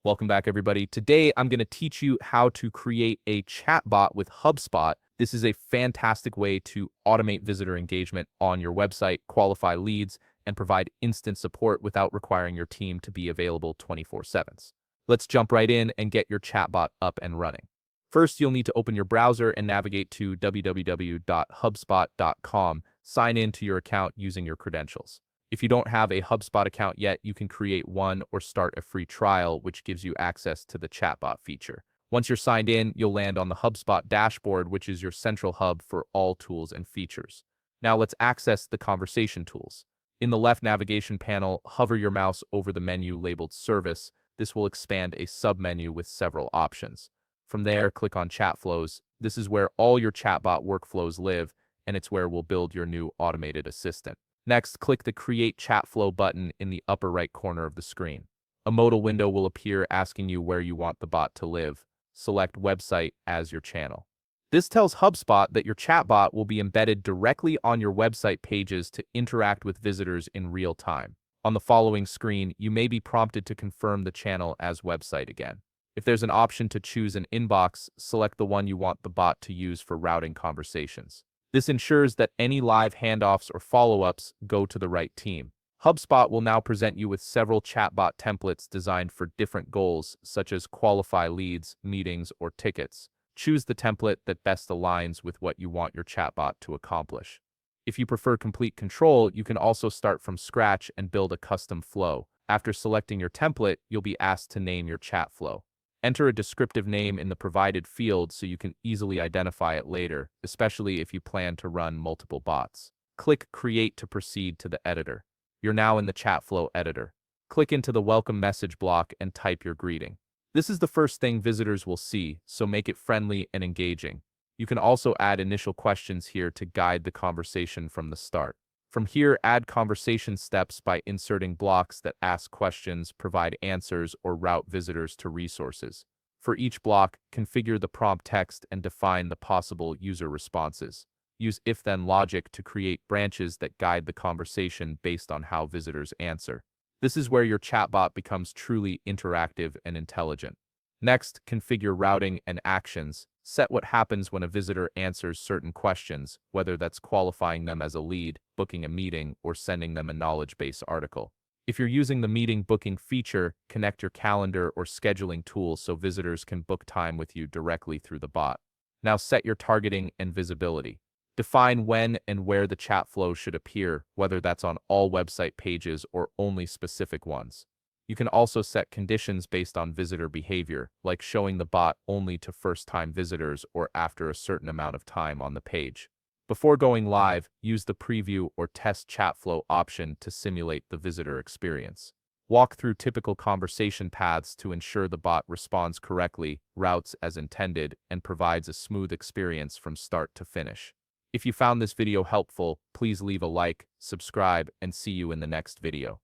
Welcome back, everybody. Today, I'm going to teach you how to create a chatbot with HubSpot. This is a fantastic way to automate visitor engagement on your website, qualify leads, and provide instant support without requiring your team to be available 24/7. Let's jump right in and get your chatbot up and running. First, you'll need to open your browser and navigate to www.hubspot.com. Sign in to your account using your credentials. If you don't have a HubSpot account yet, you can create one or start a free trial, which gives you access to the chatbot feature. Once you're signed in, you'll land on the HubSpot dashboard, which is your central hub for all tools and features. Now let's access the conversation tools. In the left navigation panel, hover your mouse over the menu labeled Service. This will expand a submenu with several options. From there, click on Chat Flows. This is where all your chatbot workflows live, and it's where we'll build your new automated assistant. Next, click the Create Chat Flow button in the upper right corner of the screen. A modal window will appear asking you where you want the bot to live. Select Website as your channel. This tells HubSpot that your chatbot will be embedded directly on your website pages to interact with visitors in real time. On the following screen, you may be prompted to confirm the channel as website again. If there's an option to choose an inbox, select the one you want the bot to use for routing conversations. This ensures that any live handoffs or follow-ups go to the right team. HubSpot will now present you with several chatbot templates designed for different goals, such as qualify leads, meetings, or tickets. Choose the template that best aligns with what you want your chatbot to accomplish. If you prefer complete control, you can also start from scratch and build a custom flow. After selecting your template, you'll be asked to name your chat flow. Enter a descriptive name in the provided field so you can easily identify it later, especially if you plan to run multiple bots. Click Create to proceed to the editor. You're now in the chat flow editor. Click into the welcome message block and type your greeting. This is the first thing visitors will see, so make it friendly and engaging. You can also add initial questions here to guide the conversation from the start. From here, add conversation steps by inserting blocks that ask questions, provide answers, or route visitors to resources. For each block, configure the prompt text and define the possible user responses. Use if-then logic to create branches that guide the conversation based on how visitors answer. This is where your chatbot becomes truly interactive and intelligent. Next, configure routing and actions. Set what happens when a visitor answers certain questions, whether that's qualifying them as a lead, booking a meeting, or sending them a knowledge base article. If you're using the meeting booking feature, connect your calendar or scheduling tool so visitors can book time with you directly through the bot. Now set your targeting and visibility. Define when and where the chat flow should appear, whether that's on all website pages or only specific ones. You can also set conditions based on visitor behavior, like showing the bot only to first-time visitors or after a certain amount of time on the page. Before going live, use the preview or test chat flow option to simulate the visitor experience. Walk through typical conversation paths to ensure the bot responds correctly, routes as intended, and provides a smooth experience from start to finish. If you found this video helpful, please leave a like, subscribe, and see you in the next video.